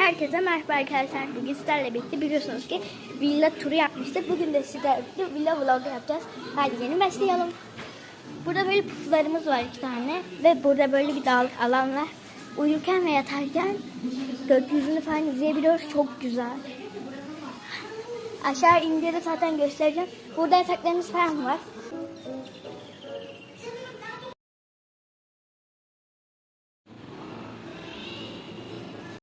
Herkese merhaba arkadaşlar. Bugün sizlerle birlikte biliyorsunuz ki villa turu yapmıştık. Bugün de sizlerle birlikte villa vlogu yapacağız. Hadi gelin başlayalım. Burada böyle puflarımız var 2 tane. Ve burada böyle bir dağlık alan var. Uyurken ve yatarken gökyüzünü falan izleyebiliyoruz. Çok güzel. Aşağı ince de zaten göstereceğim. Burada yataklarımız falan var.